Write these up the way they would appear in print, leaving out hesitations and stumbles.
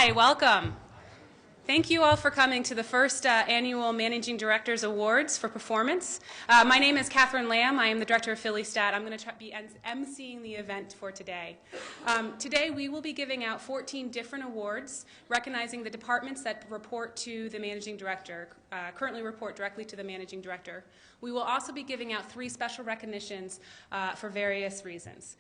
Hi, welcome. Thank you all for coming to the first annual Managing Directors Awards for Performance. My name is Catherine Lamb. I am the Director of PhillyStat. I'm going to be emceeing the event for today. Today we will be giving out 14 different awards recognizing the departments that report to the Managing Director, currently report directly to the Managing Director. We will also be giving out 3 special recognitions for various reasons.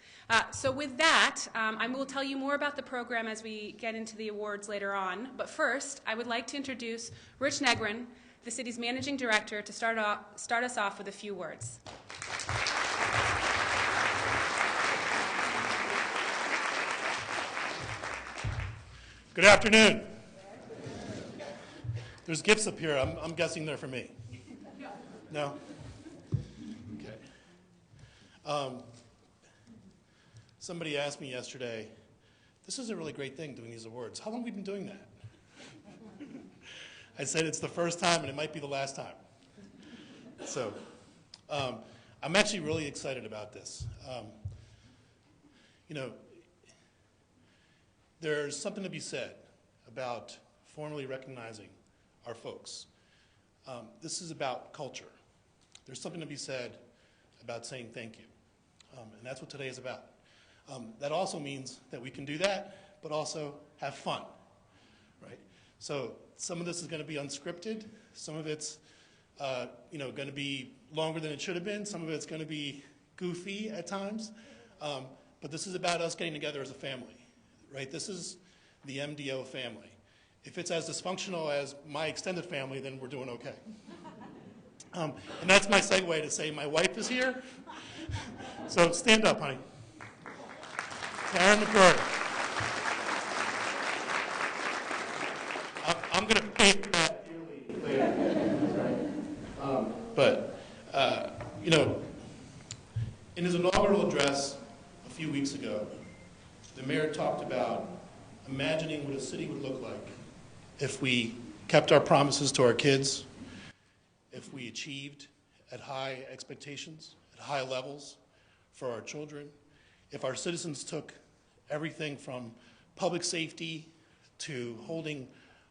So with that, I will tell you more about the program as we get into the awards later on. But first, I would like to introduce Rich Negrin, the city's Managing Director, to start us off with a few words. Good afternoon. There's gifts up here. I'm guessing they're for me. No? Okay. Somebody asked me yesterday, this is a really great thing, doing these awards. How long have we been doing that? I said it's the first time, and it might be the last time. So I'm actually really excited about this. There's something to be said about formally recognizing our folks. This is about culture. There's something to be said about saying thank you, and that's what today is about. That also means that we can do that, but also have fun, right? So some of this is going to be unscripted. Some of it's going to be longer than it should have been. Some of it's going to be goofy at times. But this is about us getting together as a family, right? This is the MDO family. If it's as dysfunctional as my extended family, then we're doing okay. And that's my segue to say my wife is here. So stand up, honey. Karen McGurk. I'm going to paint that later. In his inaugural address a few weeks ago, the mayor talked about imagining what a city would look like if we kept our promises to our kids, if we achieved at high expectations, at high levels for our children, if our citizens took everything from public safety to holding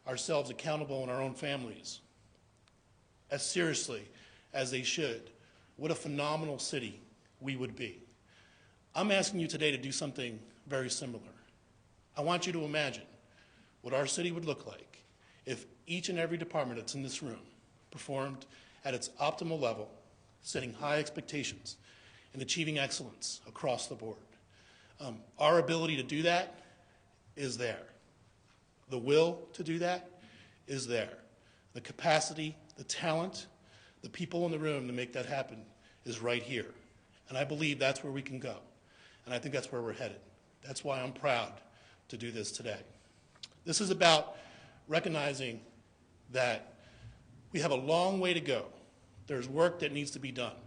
ourselves accountable in our own families as seriously as they should, what a phenomenal city we would be. I'm asking you today to do something very similar. I want you to imagine what our city would look like if each and every department that's in this room performed at its optimal level, setting high expectations and achieving excellence across the board. Our ability to do that is there. The will to do that is there. The capacity, the talent, the people in the room to make that happen is right here. And I believe that's where we can go. And I think that's where we're headed. That's why I'm proud to do this today. This is about recognizing that we have a long way to go. There's work that needs to be done,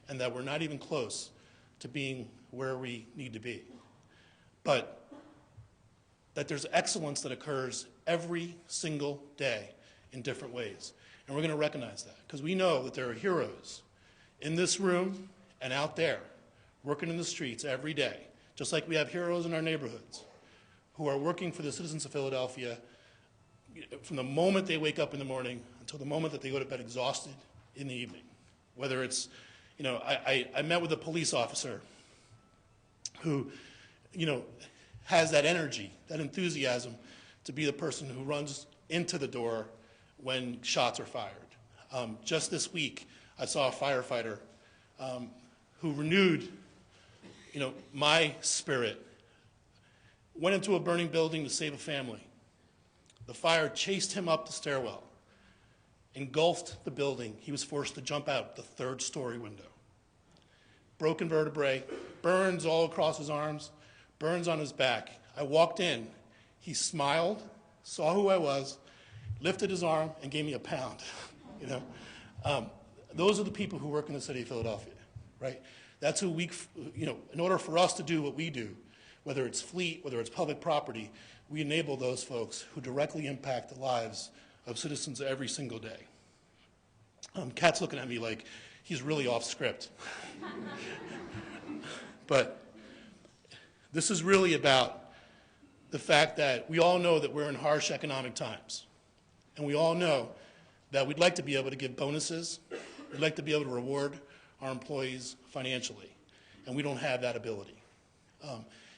and that we're not even close to being where we need to be. But that there's excellence that occurs every single day in different ways. And we're going to recognize that because we know that there are heroes in this room and out there working in the streets every day, just like we have heroes in our neighborhoods who are working for the citizens of Philadelphia from the moment they wake up in the morning until the moment that they go to bed exhausted in the evening. Whether it's, I met with a police officer who, has that energy, that enthusiasm to be the person who runs into the door when shots are fired. Just this week, I saw a firefighter who renewed, my spirit, went into a burning building to save a family. The fire chased him up the stairwell, engulfed the building. He was forced to jump out the 3rd-story window. Broken vertebrae, burns all across his arms, burns on his back. I walked in. He smiled, saw who I was, lifted his arm, and gave me a pound. Those are the people who work in the city of Philadelphia, right? That's who in order for us to do what we do, whether it's fleet, whether it's public property, we enable those folks who directly impact the lives of citizens every single day. Kat's looking at me like he's really off script. But this is really about the fact that we all know that we're in harsh economic times. And we all know that we'd like to be able to give bonuses. We'd like to be able to reward our employees financially. And we don't have that ability.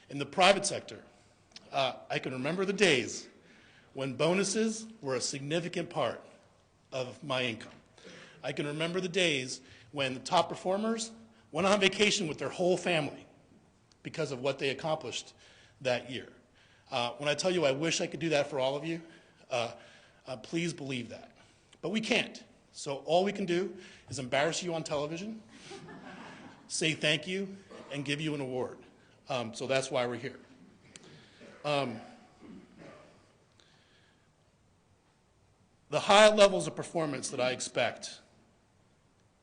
In the private sector, I can remember the days when bonuses were a significant part of my income. I can remember the days when the top performers went on vacation with their whole family because of what they accomplished that year. When I tell you I wish I could do that for all of you, please believe that. But we can't. So all we can do is embarrass you on television, say thank you, and give you an award. So that's why we're here. The high levels of performance that I expect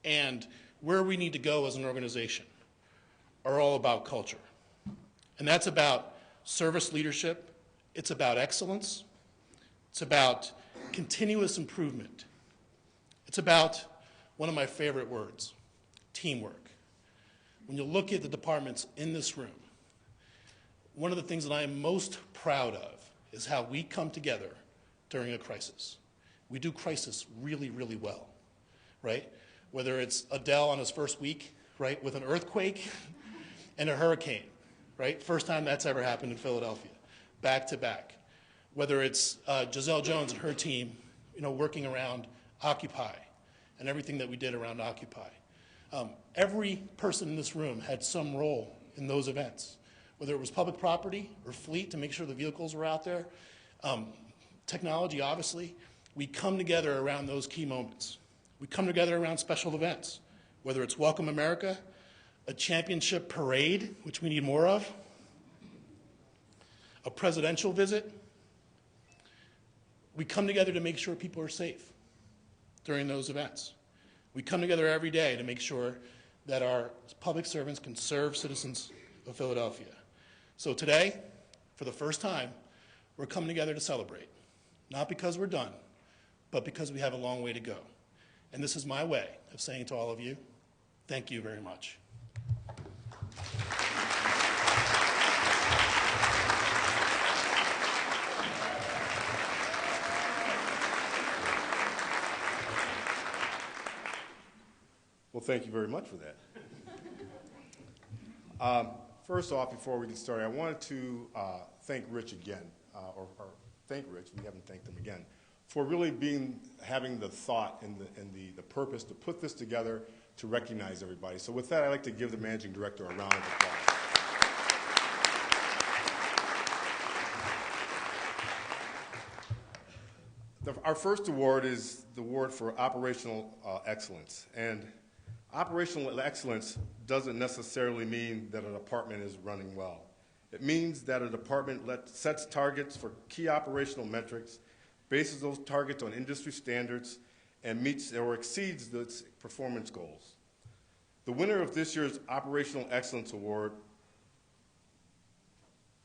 and where we need to go as an organization are all about culture. And that's about service leadership. It's about excellence. It's about continuous improvement. It's about one of my favorite words, teamwork. When you look at the departments in this room, one of the things that I am most proud of is how we come together during a crisis. We do crisis really, really well, right? Whether it's Adele on his first week, right, with an earthquake and a hurricane, right? First time that's ever happened in Philadelphia, back to back. Whether it's Giselle Jones and her team, working around Occupy and everything that we did around Occupy. Every person in this room had some role in those events, whether it was public property or fleet to make sure the vehicles were out there. Technology, obviously. We come together around those key moments. We come together around special events, whether it's Welcome America, a championship parade, which we need more of, a presidential visit. We come together to make sure people are safe during those events. We come together every day to make sure that our public servants can serve citizens of Philadelphia. So today, for the first time, we're coming together to celebrate. Not because we're done, but because we have a long way to go. And this is my way of saying to all of you, thank you very much. Well, thank you very much for that. First off, before we get started, I wanted to thank Rich again, or thank Rich, we haven't thanked him again, for really having the thought and the purpose to put this together to recognize everybody. So with that, I'd like to give the Managing Director a round of applause. Our first award is the award for operational excellence. And operational excellence doesn't necessarily mean that a department is running well. It means that a department sets targets for key operational metrics, bases those targets on industry standards, and meets or exceeds its performance goals. The winner of this year's Operational Excellence Award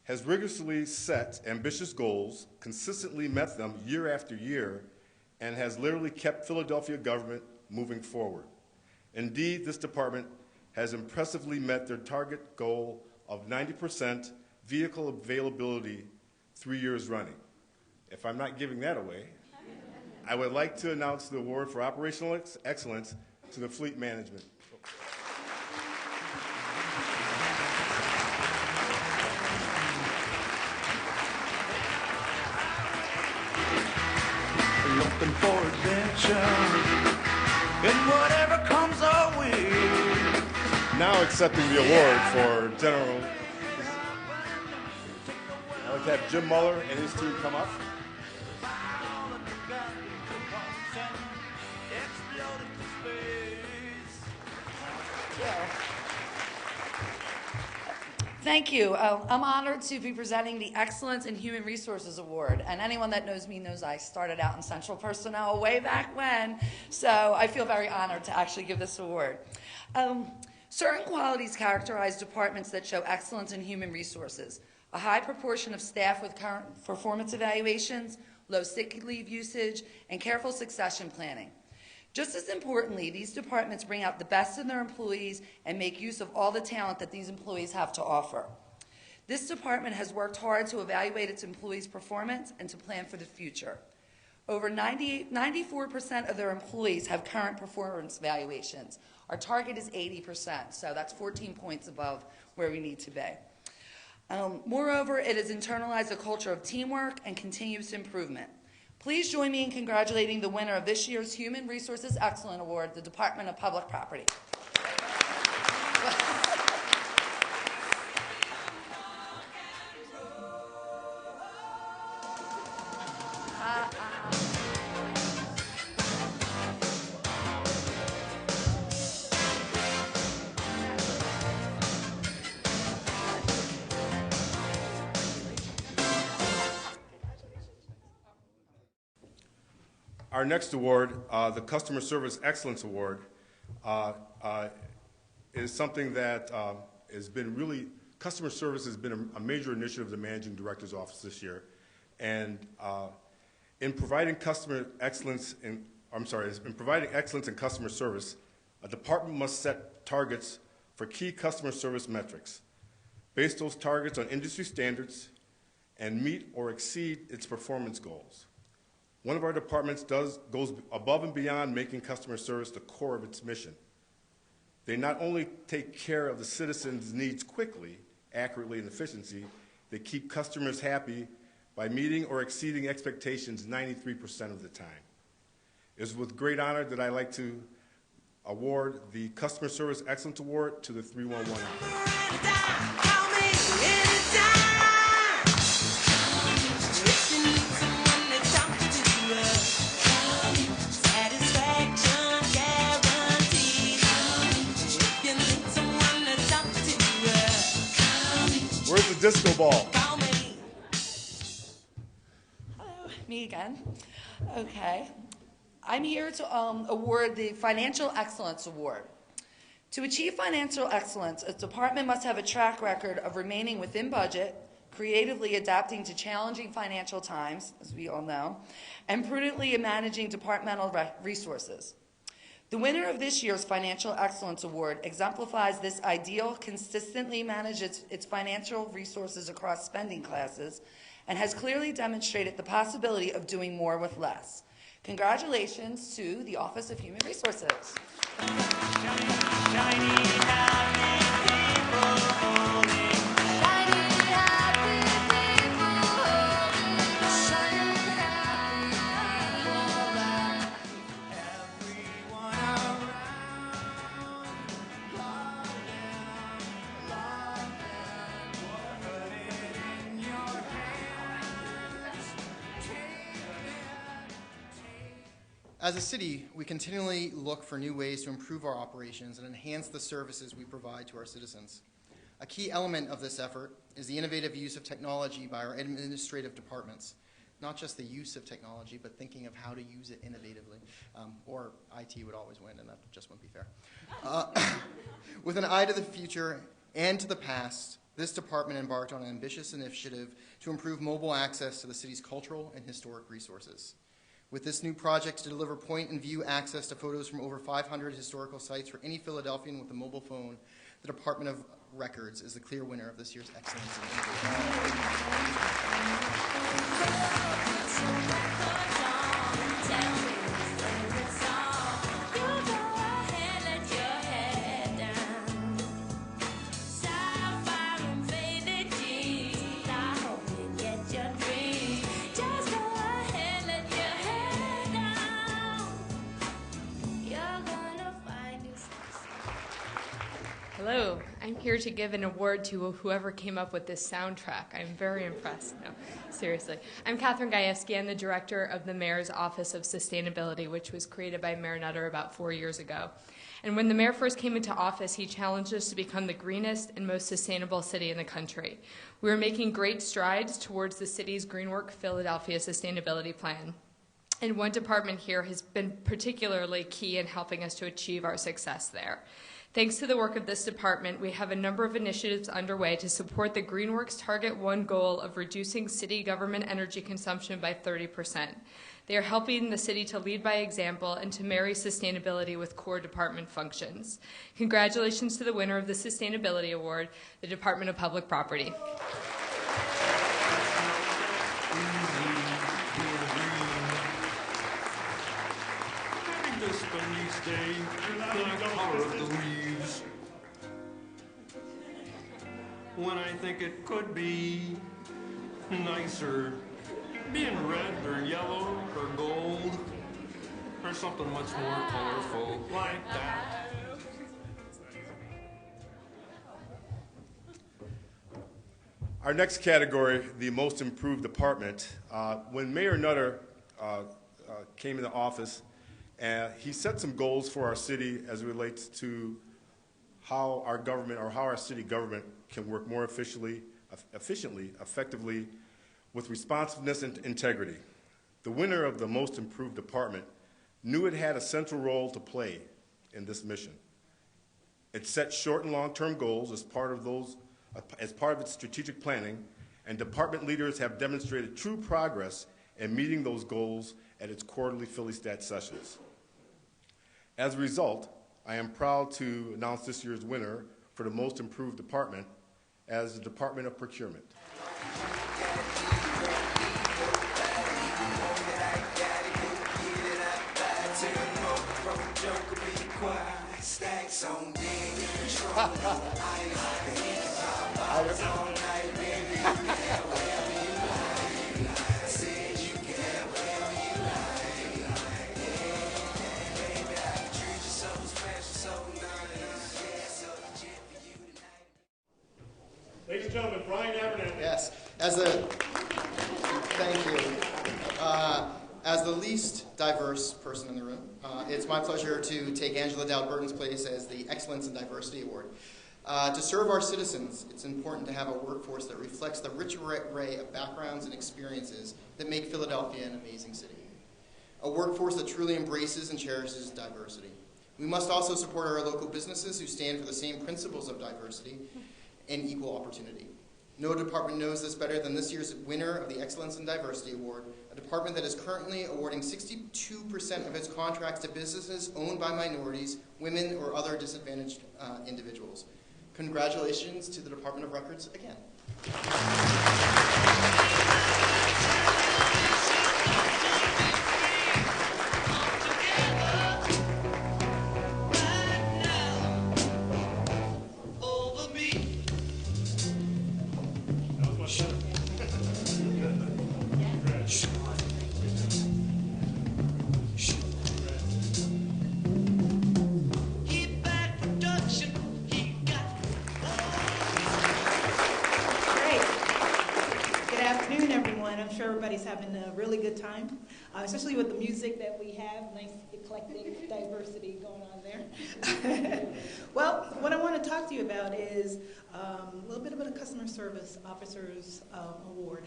has rigorously set ambitious goals, consistently met them year after year, and has literally kept Philadelphia government moving forward. Indeed, this department has impressively met their target goal of 90% vehicle availability 3 years running. If I'm not giving that away, I would like to announce the award for operational excellence to the fleet management. Looking for adventure and whatever comes our way. Now accepting the award for General, I'd like to have Jim Muller and his team come up. Thank you. I'm honored to be presenting the Excellence in Human Resources Award. And anyone that knows me knows I started out in Central Personnel way back when. So I feel very honored to actually give this award. Certain qualities characterize departments that show excellence in human resources. A high proportion of staff with current performance evaluations, low sick leave usage, and careful succession planning. Just as importantly, these departments bring out the best in their employees and make use of all the talent that these employees have to offer. This department has worked hard to evaluate its employees' performance and to plan for the future. Over 94% of their employees have current performance evaluations. Our target is 80%, so that's 14 points above where we need to be. Moreover, it has internalized a culture of teamwork and continuous improvement. Please join me in congratulating the winner of this year's Human Resources Excellence Award, the Department of Public Property. Our next award, the Customer Service Excellence Award, is something that has been really, customer service has been a major initiative of the Managing Director's Office this year. And in providing excellence in customer service, a department must set targets for key customer service metrics, base those targets on industry standards, and meet or exceed its performance goals. One of our departments goes above and beyond making customer service the core of its mission. They not only take care of the citizens' needs quickly, accurately, and efficiently, they keep customers happy by meeting or exceeding expectations 93% of the time. It is with great honor that I'd like to award the Customer Service Excellence Award to the 311. Where's the disco ball? Hello, me again. Okay. I'm here to award the Financial Excellence Award. To achieve financial excellence, a department must have a track record of remaining within budget, creatively adapting to challenging financial times, as we all know, and prudently managing departmental resources. The winner of this year's Financial Excellence Award exemplifies this ideal, consistently manages its financial resources across spending classes, and has clearly demonstrated the possibility of doing more with less. Congratulations to the Office of Human Resources. As a city, we continually look for new ways to improve our operations and enhance the services we provide to our citizens. A key element of this effort is the innovative use of technology by our administrative departments. Not just the use of technology, but thinking of how to use it innovatively. Or IT would always win, and that just wouldn't be fair. With an eye to the future and to the past, this department embarked on an ambitious initiative to improve mobile access to the city's cultural and historic resources. With this new project to deliver point-and-view access to photos from over 500 historical sites for any Philadelphian with a mobile phone, the Department of Records is the clear winner of this year's Excellence in Hello, I'm here to give an award to whoever came up with this soundtrack. I'm very impressed. No, seriously. I'm Catherine Gajewski. I'm the director of the Mayor's Office of Sustainability, which was created by Mayor Nutter about 4 years ago. And when the mayor first came into office, he challenged us to become the greenest and most sustainable city in the country. We are making great strides towards the city's Greenwork Philadelphia Sustainability Plan. And one department here has been particularly key in helping us to achieve our success there. Thanks to the work of this department, we have a number of initiatives underway to support the Greenworks Target 1 goal of reducing city government energy consumption by 30%. They are helping the city to lead by example and to marry sustainability with core department functions. Congratulations to the winner of the Sustainability Award, the Department of Public Property. This Feliz Day, the color of the leaves. When I think it could be nicer, being red or yellow or gold, or something much more colorful like that. Our next category, the most improved department. When Mayor Nutter came into office, he set some goals for our city as it relates to how our government or how our city government can work more efficiently, effectively, with responsiveness and integrity. The winner of the most improved department knew it had a central role to play in this mission. It set short and long-term goals as part of its strategic planning, and department leaders have demonstrated true progress in meeting those goals at its quarterly PhillyStat sessions. As a result, I am proud to announce this year's winner for the most improved department as the Department of Procurement. Ladies and gentlemen, Brian Abernathy. Yes, thank you. As the least diverse person in the room, it's my pleasure to take Angela Dowd-Burton's place as the Excellence in Diversity Award. To serve our citizens, it's important to have a workforce that reflects the rich array of backgrounds and experiences that make Philadelphia an amazing city. A workforce that truly embraces and cherishes diversity. We must also support our local businesses who stand for the same principles of diversity and equal opportunity. No department knows this better than this year's winner of the Excellence in Diversity Award, a department that is currently awarding 62% of its contracts to businesses owned by minorities, women, or other disadvantaged individuals. Congratulations to the Department of Records again. Everybody's having a really good time, especially with the music that we have, nice eclectic diversity going on there. Well, what I want to talk to you about is a little bit about a Customer Service Officers Award.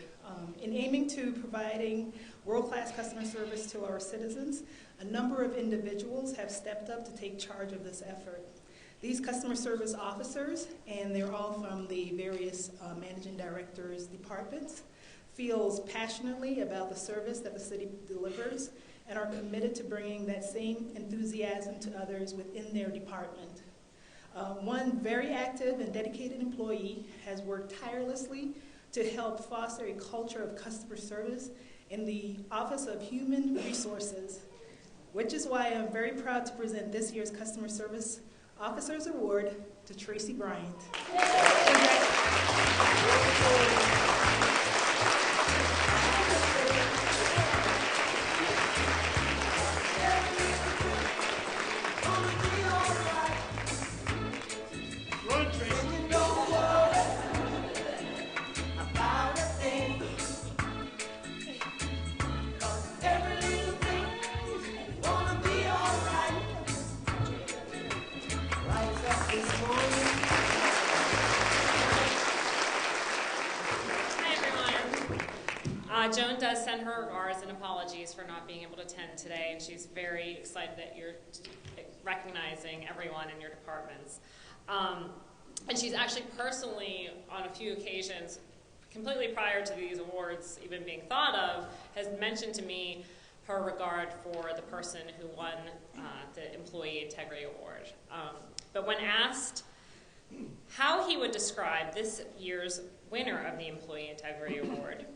In aiming to providing world-class customer service to our citizens, a number of individuals have stepped up to take charge of this effort. These customer service officers, and they're all from the various managing directors' departments, feels passionately about the service that the city delivers and are committed to bringing that same enthusiasm to others within their department. One very active and dedicated employee has worked tirelessly to help foster a culture of customer service in the Office of Human Resources, which is why I'm very proud to present this year's Customer Service Officers Award to Tracy Bryant. Joan does send her regards and apologies for not being able to attend today, and she's very excited that you're recognizing everyone in your departments. And she's actually personally, on a few occasions, completely prior to these awards even being thought of, has mentioned to me her regard for the person who won the Employee Integrity Award. But when asked how he would describe this year's winner of the Employee Integrity Award,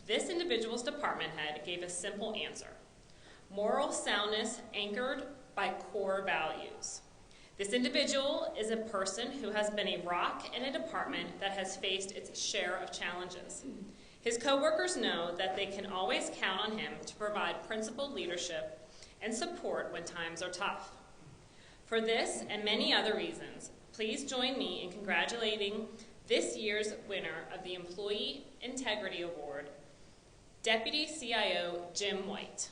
this individual's department head gave a simple answer: moral soundness anchored by core values. This individual is a person who has been a rock in a department that has faced its share of challenges. His coworkers know that they can always count on him to provide principled leadership and support when times are tough. For this and many other reasons, please join me in congratulating this year's winner of the Employee Integrity Award, Deputy CIO Jim White.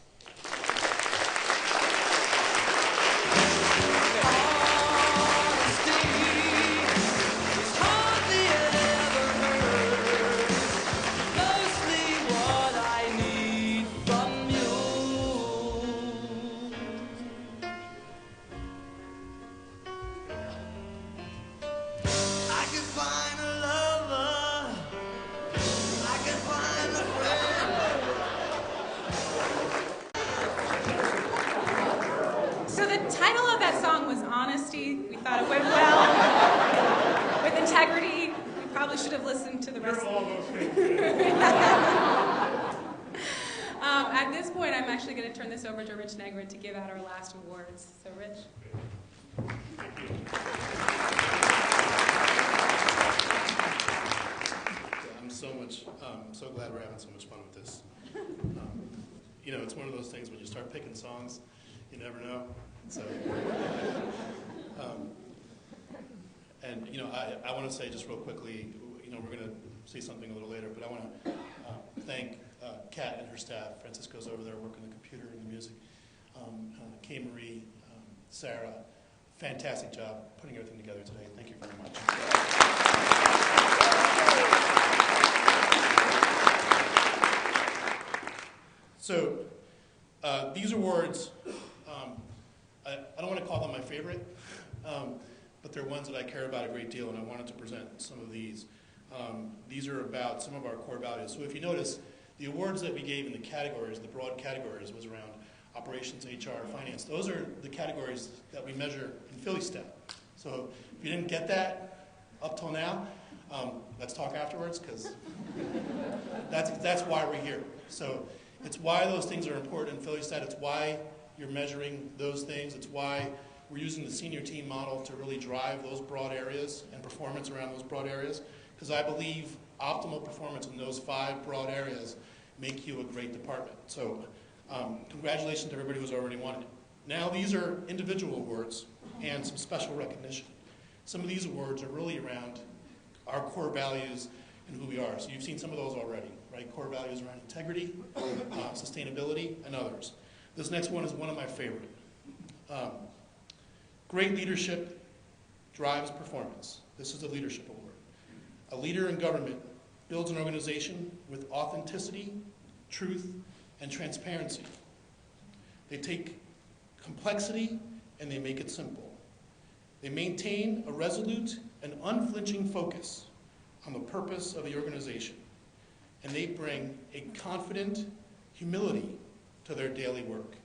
We thought it went well. With integrity, we probably should have listened to the rest. At this point, I'm actually going to turn this over to Rich Negrin to give out our last awards. So, Rich. I'm so glad we're having so much fun with this. You know, it's one of those things when you start picking songs, you never know. So, and you know, I want to say just real quickly, you know, we're going to say something a little later, but I want to thank Kat and her staff. Francisco's over there working the computer and the music. Kay Marie, Sarah, fantastic job putting everything together today. Thank you very much. So, these awards, I don't want to call them my favorite, but they're ones that I care about a great deal, and I wanted to present some of these. These are about some of our core values. So if you notice, the awards that we gave in the categories, the broad categories, was around operations, HR, finance. Those are the categories that we measure in PhillyStat. So if you didn't get that up till now, let's talk afterwards, because that's why we're here. So it's why those things are important in PhillyStat. It's why you're measuring those things. It's why we're using the senior team model to really drive those broad areas and performance around those broad areas, because I believe optimal performance in those 5 broad areas make you a great department. So congratulations to everybody who's already won it. Now these are individual awards and some special recognition. Some of these awards are really around our core values and who we are. So you've seen some of those already, right? Core values around integrity, sustainability, and others. This next one is one of my favorite. Great leadership drives performance. This is a leadership award. A leader in government builds an organization with authenticity, truth, and transparency. They take complexity and they make it simple. They maintain a resolute and unflinching focus on the purpose of the organization. And they bring a confident humility to their daily work.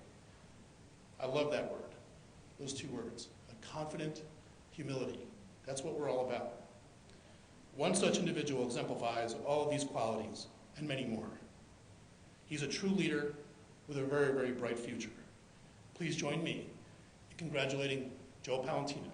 I love that word, those 2 words, a confident humility. That's what we're all about. One such individual exemplifies all of these qualities and many more. He's a true leader with a very, very bright future. Please join me in congratulating Joe Palantino.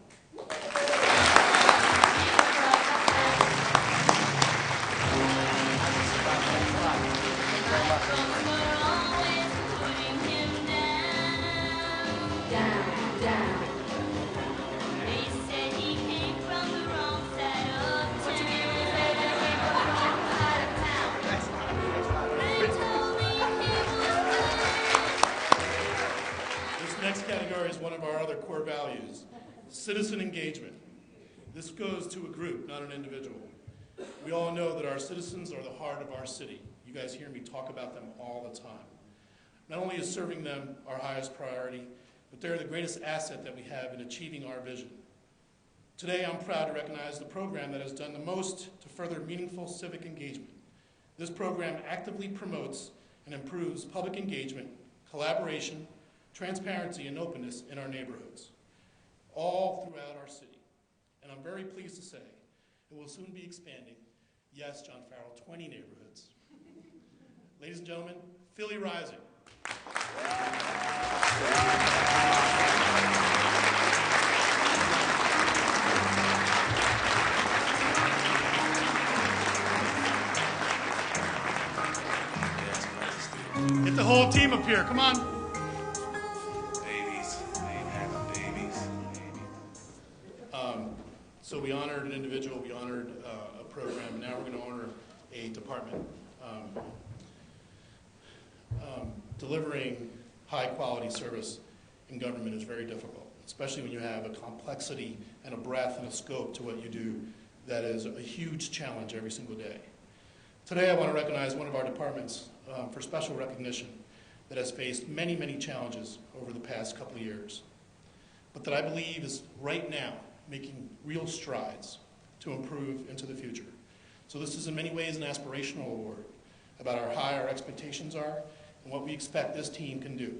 Category is one of our other core values, citizen engagement. This goes to a group, not an individual. We all know that our citizens are the heart of our city. You guys hear me talk about them all the time. Not only is serving them our highest priority, but they're the greatest asset that we have in achieving our vision. Today, I'm proud to recognize the program that has done the most to further meaningful civic engagement. This program actively promotes and improves public engagement, collaboration, transparency, and openness in our neighborhoods, all throughout our city. And I'm very pleased to say it will soon be expanding, yes, John Farrell, 20 neighborhoods. Ladies and gentlemen, Philly Rising. Get the whole team up here, come on. Babies, they have babies. So we honored an individual, we honored a program, and now we're going to honor a department. Delivering high-quality service in government is very difficult, especially when you have a complexity and a breadth and a scope to what you do that is a huge challenge every single day. Today I want to recognize one of our departments for special recognition that has faced many, many challenges over the past couple of years, but that I believe is right now making real strides to improve into the future. So this is in many ways an aspirational award about how high our expectations are and what we expect this team can do.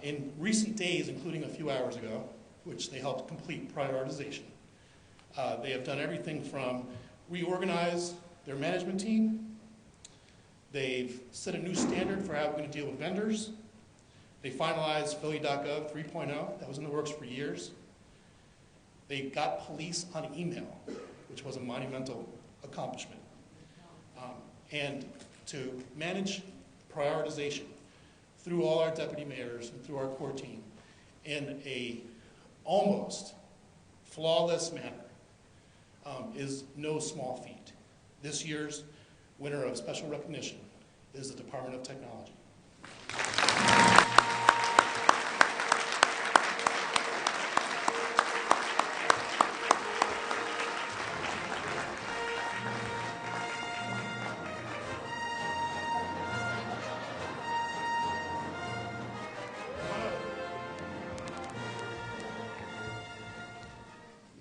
In recent days, including a few hours ago, which they helped complete prioritization, they have done everything from reorganize their management team, they've set a new standard for how we're going to deal with vendors, they finalized Philly.gov 3.0, that was in the works for years. They got police on email, which was a monumental accomplishment. And to manage prioritization through all our deputy mayors and through our core team in a almost flawless manner is no small feat. This year's winner of special recognition is the Department of Technology.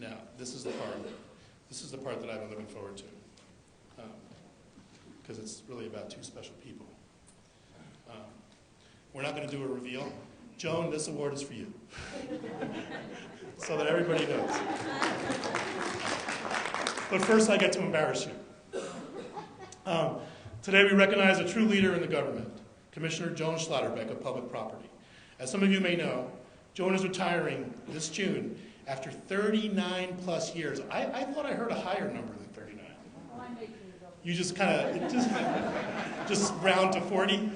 Now, this is the part that I've been looking forward to, because it's really about two special people. We're not going to do a reveal. Joan, this award is for you, so that everybody knows. But first, I get to embarrass you. Today, we recognize a true leader in the government, Commissioner Joan Schlotterbeck of Public Property. As some of you may know, Joan is retiring this June after 39 plus years. I thought I heard a higher number than 39. You just kind of, just round to 40?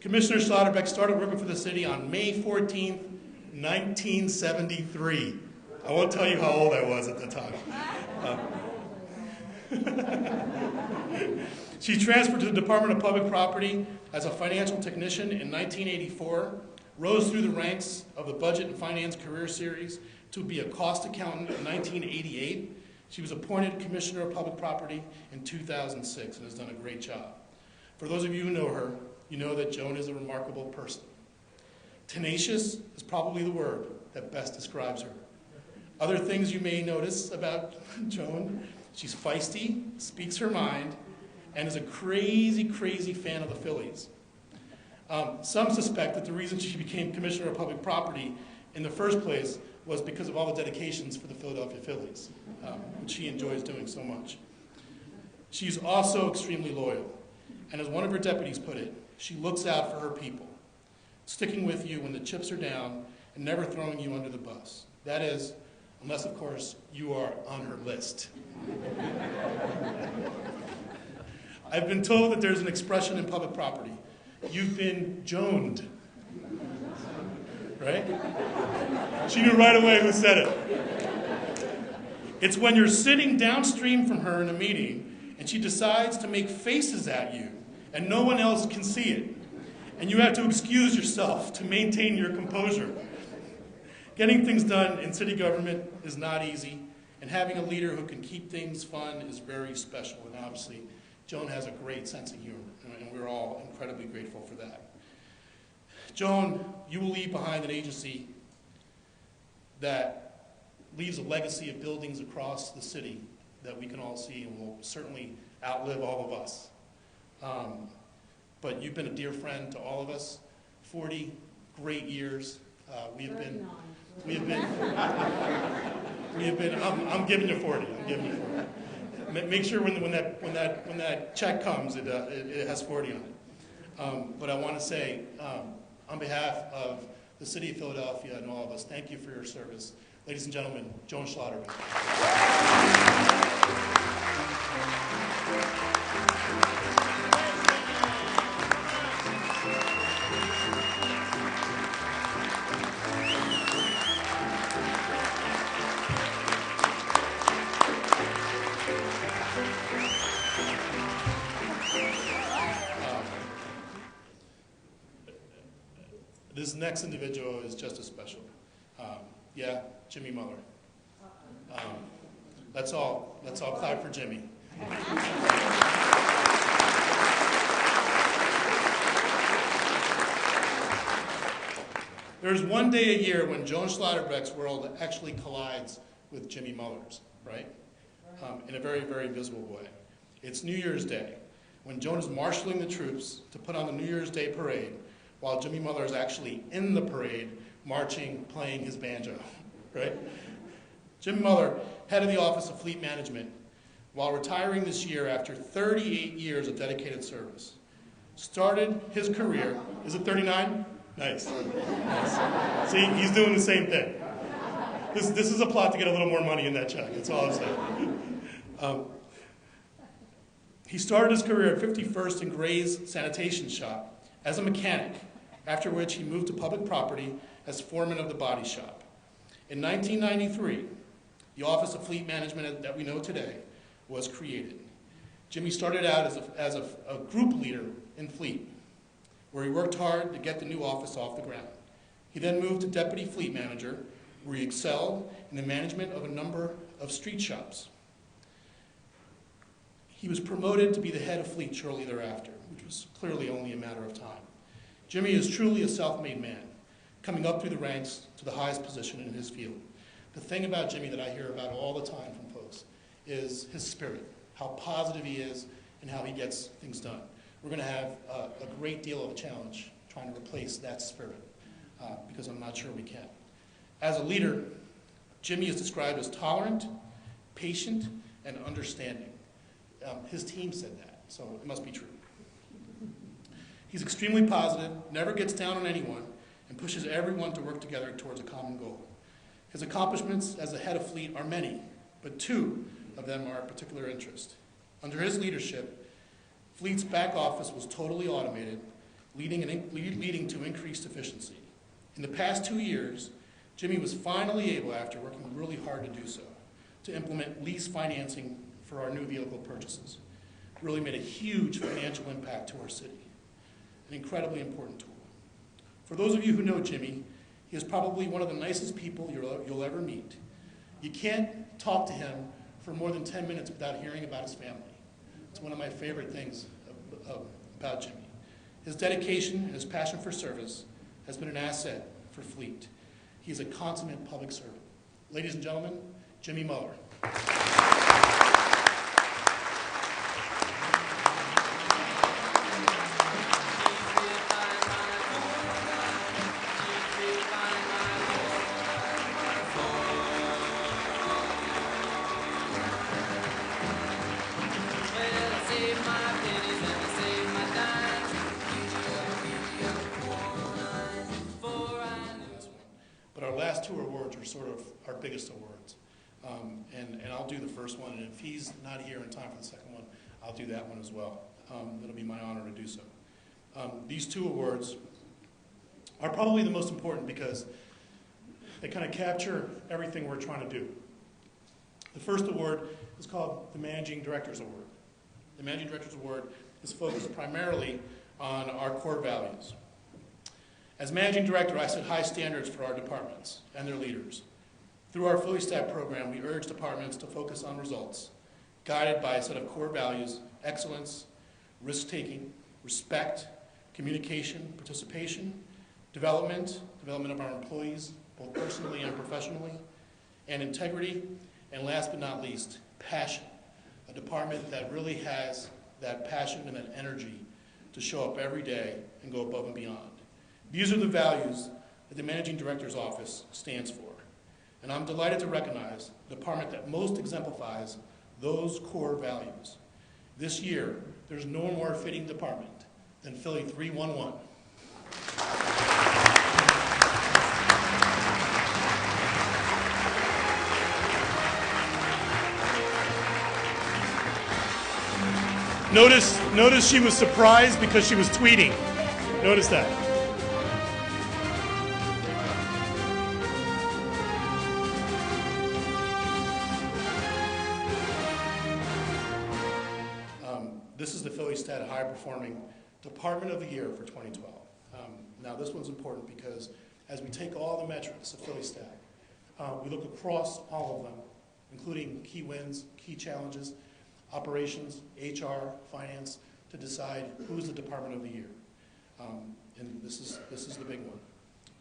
Commissioner Schlotterbeck started working for the city on May 14th, 1973. I won't tell you how old I was at the time. She transferred to the Department of Public Property as a financial technician in 1984, rose through the ranks of the Budget and Finance Career Series to be a cost accountant in 1988. She was appointed Commissioner of Public Property in 2006 and has done a great job. For those of you who know her, you know that Joan is a remarkable person. Tenacious is probably the word that best describes her. Other things you may notice about Joan: she's feisty, speaks her mind, and is a crazy, crazy fan of the Phillies. Some suspect that the reason she became Commissioner of Public Property in the first place was because of all the dedications for the Philadelphia Phillies, which she enjoys doing so much. She's also extremely loyal, and as one of her deputies put it, she looks out for her people, sticking with you when the chips are down and never throwing you under the bus. That is, unless, of course, you are on her list. I've been told that there's an expression in public property: you've been Joaned. Right? She knew right away who said it. It's when you're sitting downstream from her in a meeting and she decides to make faces at you and no one else can see it, and you have to excuse yourself to maintain your composure. Getting things done in city government is not easy, and having a leader who can keep things fun is very special, and obviously Joan has a great sense of humor, and we're all incredibly grateful for that. Joan, you will leave behind an agency that leaves a legacy of buildings across the city that we can all see and will certainly outlive all of us. But you've been a dear friend to all of us. 40 great years. We have been, I'm giving you 40. I'm giving you 40. Make sure when that check comes, it has 40 on it. But I want to say, on behalf of the city of Philadelphia and all of us, thank you for your service. Ladies and gentlemen, Joan Schlotterbeck. This next individual is just as special. Yeah, Jimmy Muller. Let's all clap for Jimmy. There's one day a year when Joan Schlotterbeck's world actually collides with Jimmy Muller's, right? In a very, very visible way. It's New Year's Day, when Joan is marshaling the troops to put on the New Year's Day parade, while Jimmy Muller is actually in the parade, marching, playing his banjo, right? Jimmy Muller, head of the Office of Fleet Management, while retiring this year after 38 years of dedicated service, started his career, is it 39? Nice. Nice. See, he's doing the same thing. This is a plot to get a little more money in that check, that's all I'm saying. He started his career at 51st and Gray's Sanitation Shop as a mechanic, after which he moved to public property as foreman of the body shop. In 1993, the Office of Fleet Management that we know today was created. Jimmy started out as a group leader in fleet, where he worked hard to get the new office off the ground. He then moved to deputy fleet manager, where he excelled in the management of a number of street shops. He was promoted to be the head of fleet shortly thereafter, which was clearly only a matter of time. Jimmy is truly a self-made man, coming up through the ranks to the highest position in his field. The thing about Jimmy that I hear about all the time from folks is his spirit, how positive he is, and how he gets things done. We're going to have a great deal of a challenge trying to replace that spirit, because I'm not sure we can. As a leader, Jimmy is described as tolerant, patient, and understanding. His team said that, so it must be true. He's extremely positive, never gets down on anyone, and pushes everyone to work together towards a common goal. His accomplishments as the head of fleet are many, but two of them are of particular interest. Under his leadership, Fleet's back office was totally automated, leading to increased efficiency. In the past 2 years, Jimmy was finally able, after working really hard to do so, to implement lease financing for our new vehicle purchases. It really made a huge financial impact to our city, an incredibly important tool. For those of you who know Jimmy, he is probably one of the nicest people you'll ever meet. You can't talk to him for more than 10 minutes without hearing about his family. It's one of my favorite things about Jimmy. His dedication and his passion for service has been an asset for Fleet. He is a consummate public servant. Ladies and gentlemen, Jimmy Muller. But our last two awards are sort of our biggest awards. And I'll do the first one, and if he's not here in time for the second one, I'll do that one as well. It'll be my honor to do so. These two awards are probably the most important because they kind of capture everything we're trying to do. The first award is called the Managing Director's Award. The Managing Director's Award is focused primarily on our core values. As Managing Director, I set high standards for our departments and their leaders. Through our PhillyStat program, we urge departments to focus on results, guided by a set of core values: excellence, risk-taking, respect, communication, participation, development of our employees, both personally and professionally, and integrity, and last but not least, passion, a department that really has that passion and that energy to show up every day and go above and beyond. These are the values that the Managing Director's Office stands for. And I'm delighted to recognize the department that most exemplifies those core values. This year, there's no more fitting department than Philly 311. Notice she was surprised because she was tweeting. Notice that. This is the PhillyStat High Performing Department of the Year for 2012. Now this one's important because as we take all the metrics of PhillyStat, we look across all of them, including key wins, key challenges, operations, HR, finance, to decide who's the Department of the Year. And this is the big one.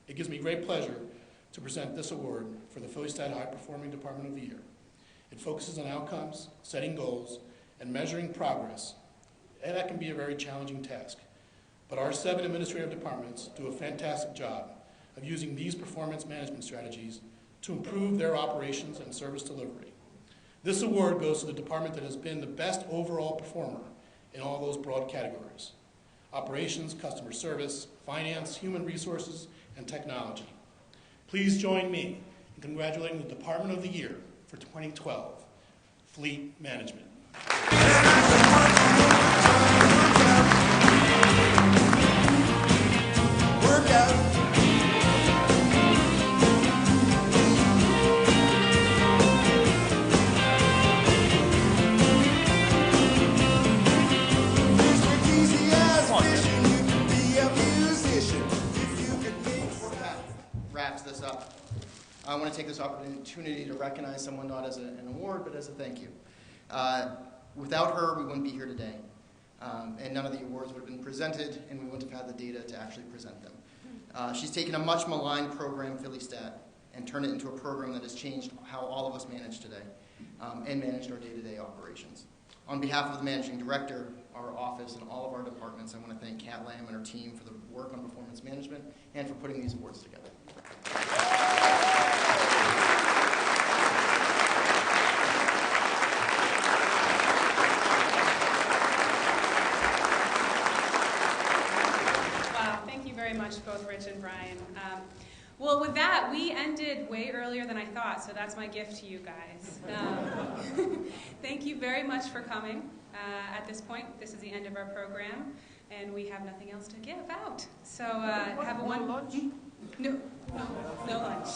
It gives me great pleasure to present this award for the PhillyStat High Performing Department of the Year. It focuses on outcomes, setting goals, and measuring progress. And that can be a very challenging task. But our 7 administrative departments do a fantastic job of using these performance management strategies to improve their operations and service delivery. This award goes to the department that has been the best overall performer in all those broad categories: operations, customer service, finance, human resources, and technology. Please join me in congratulating the Department of the Year for 2012, Fleet Management. Wraps this up. I want to take this opportunity to recognize someone not as an award, but as a thank you. Without her, we wouldn't be here today. And none of the awards would have been presented, and we wouldn't have had the data to actually present them. She's taken a much maligned program, PhillyStat, and turned it into a program that has changed how all of us manage today and managed our day-to-day operations. On behalf of the Managing Director, our office, and all of our departments, I want to thank Kat Lamb and her team for the work on performance management and for putting these awards together. Wow, thank you very much, both Rich and Brian. Well, with that, we ended way earlier than I thought, so that's my gift to you guys. Thank you very much for coming. At this point, this is the end of our program, and we have nothing else to give out. So have a lunch. No lunch.